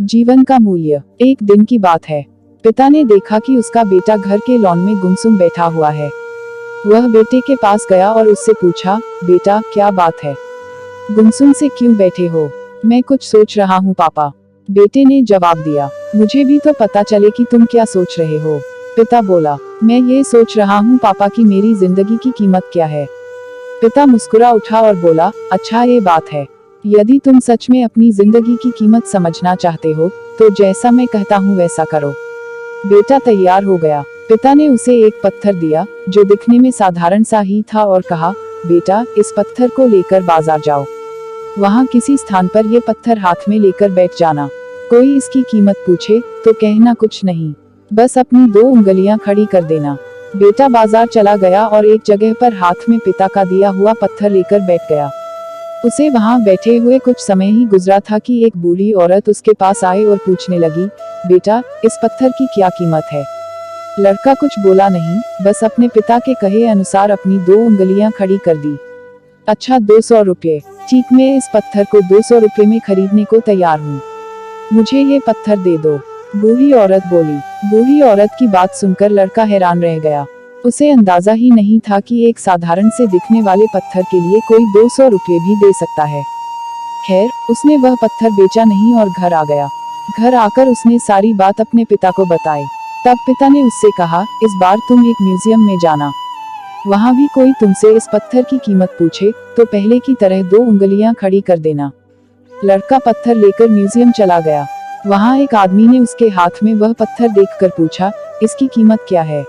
जीवन का मूल्य। एक दिन की बात है। पिता ने देखा कि उसका बेटा घर के लॉन में गुमसुम बैठा हुआ है। वह बेटे के पास गया और उससे पूछा, बेटा क्या बात है, गुमसुम से क्यों बैठे हो? मैं कुछ सोच रहा हूँ पापा, बेटे ने जवाब दिया। मुझे भी तो पता चले कि तुम क्या सोच रहे हो, पिता बोला। मैं ये सोच रहा हूँ पापा कि मेरी जिंदगी की कीमत क्या है। पिता मुस्कुरा उठा और बोला, अच्छा ये बात है। यदि तुम सच में अपनी जिंदगी की कीमत समझना चाहते हो तो जैसा मैं कहता हूँ वैसा करो। बेटा तैयार हो गया। पिता ने उसे एक पत्थर दिया जो दिखने में साधारण सा ही था और कहा, बेटा इस पत्थर को लेकर बाजार जाओ। वहाँ किसी स्थान पर ये पत्थर हाथ में लेकर बैठ जाना। कोई इसकी कीमत पूछे तो कहना कुछ नहीं, बस अपनी 2 उंगलियां खड़ी कर देना। बेटा बाजार चला गया और एक जगह पर हाथ में पिता का दिया हुआ पत्थर लेकर बैठ गया। उसे वहां बैठे हुए कुछ समय ही गुजरा था कि एक बूढ़ी औरत उसके पास आई और पूछने लगी, बेटा इस पत्थर की क्या कीमत है? लड़का कुछ बोला नहीं, बस अपने पिता के कहे अनुसार अपनी 2 उंगलियां खड़ी कर दी। अच्छा 200 रुपये, ठीक, मैं इस पत्थर को 200 रुपये में खरीदने को तैयार हूँ, मुझे ये पत्थर दे दो, बूढ़ी औरत बोली। बूढ़ी औरत की बात सुनकर लड़का हैरान रह गया। उसे अंदाजा ही नहीं था कि एक साधारण से दिखने वाले पत्थर के लिए कोई 200 रुपये भी दे सकता है। खैर, उसने वह पत्थर बेचा नहीं और घर आ गया। घर आकर उसने सारी बात अपने पिता को बताई। तब पिता ने उससे कहा, इस बार तुम एक म्यूजियम में जाना, वहाँ भी कोई तुमसे इस पत्थर की कीमत पूछे तो पहले की तरह 2 उंगलियां खड़ी कर देना। लड़का पत्थर लेकर म्यूजियम चला गया। वहाँ एक आदमी ने उसके हाथ में वह पत्थर देखकर पूछा, इसकी कीमत क्या है?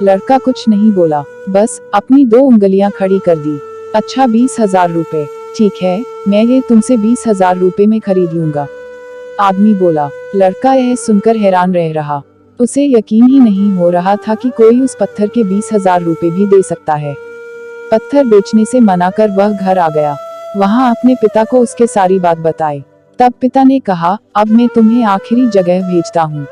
लड़का कुछ नहीं बोला, बस अपनी 2 उंगलियां खड़ी कर दी। अच्छा 20,000 रुपए, ठीक है, मैं ये तुमसे 20,000 रुपए में खरीद लूंगा, आदमी बोला। लड़का यह सुनकर हैरान रह रहा। उसे यकीन ही नहीं हो रहा था कि कोई उस पत्थर के 20,000 रुपए भी दे सकता है। पत्थर बेचने से मना कर वह घर आ गया। वहाँ अपने पिता को उसके सारी बात बताई। तब पिता ने कहा, अब मैं तुम्हें आखिरी जगह भेजता हूँ।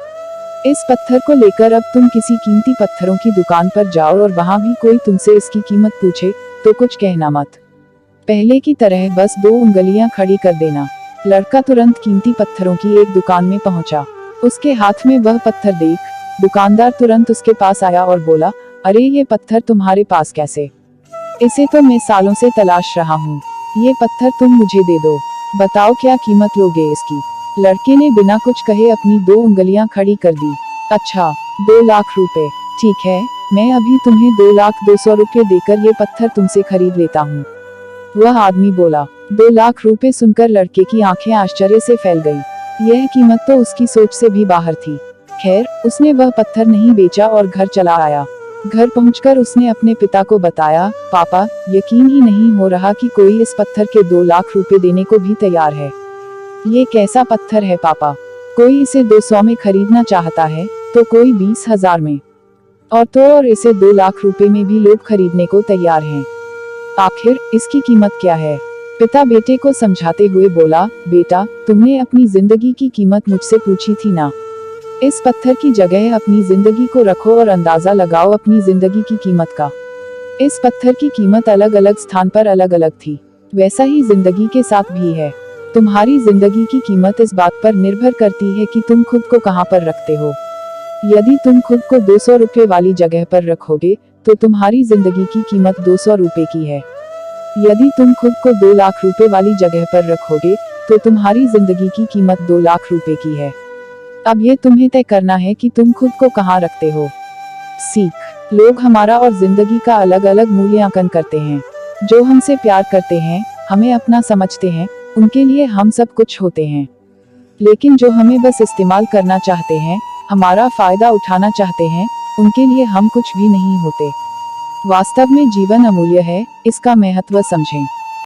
इस पत्थर को लेकर अब तुम किसी कीमती पत्थरों की दुकान पर जाओ और वहाँ भी कोई तुमसे इसकी कीमत पूछे तो कुछ कहना मत, पहले की तरह बस 2 उंगलियां खड़ी कर देना। लड़का तुरंत कीमती पत्थरों की एक दुकान में पहुंचा। उसके हाथ में वह पत्थर देख दुकानदार तुरंत उसके पास आया और बोला, अरे ये पत्थर तुम्हारे पास कैसे? इसे तो मैं सालों से तलाश रहा हूँ, ये पत्थर तुम मुझे दे दो, बताओ क्या कीमत लोगे इसकी? लड़के ने बिना कुछ कहे अपनी 2 उंगलियां खड़ी कर दी। अच्छा 2 लाख रुपए, ठीक है, मैं अभी तुम्हें 2,02,00,000 रुपये देकर ये पत्थर तुमसे खरीद लेता हूँ, वह आदमी बोला। 2 लाख रुपए सुनकर लड़के की आंखें आश्चर्य से फैल गई। यह कीमत तो उसकी सोच से भी बाहर थी। खैर, उसने वह पत्थर नहीं बेचा और घर चला आया। घर पहुंचकर उसने अपने पिता को बताया, पापा यकीन ही नहीं हो रहा कि कोई इस पत्थर के 2 लाख रुपए देने को भी तैयार है। ये कैसा पत्थर है पापा? कोई इसे 200 में खरीदना चाहता है तो कोई 20,000 में, और इसे 2 लाख रुपए में भी लोग खरीदने को तैयार हैं। आखिर इसकी कीमत क्या है? पिता बेटे को समझाते हुए बोला, बेटा तुमने अपनी जिंदगी की कीमत मुझसे पूछी थी ना, इस पत्थर की जगह अपनी जिंदगी को रखो और अंदाजा लगाओ अपनी जिंदगी की कीमत का। इस पत्थर की कीमत अलग अलग स्थान पर अलग अलग थी, वैसा ही जिंदगी के साथ भी है। तुम्हारी जिंदगी की कीमत इस बात पर निर्भर करती है कि तुम खुद को कहाँ पर रखते हो। यदि तुम खुद को 200 रुपये वाली जगह पर रखोगे तो तुम्हारी जिंदगी की कीमत 200 रुपये की है। यदि तुम खुद को 2 लाख रुपए वाली जगह पर रखोगे तो तुम्हारी जिंदगी की कीमत 2 लाख रुपए की है। अब ये तुम्हें तय करना है कि तुम खुद को कहाँ रखते हो। सीख, लोग हमारा और जिंदगी का अलग अलग मूल्यांकन करते हैं। जो हमसे प्यार करते हैं, हमें अपना समझते हैं, उनके लिए हम सब कुछ होते हैं। लेकिन जो हमें बस इस्तेमाल करना चाहते हैं, हमारा फायदा उठाना चाहते हैं, उनके लिए हम कुछ भी नहीं होते। वास्तव में जीवन अमूल्य है, इसका महत्व समझें।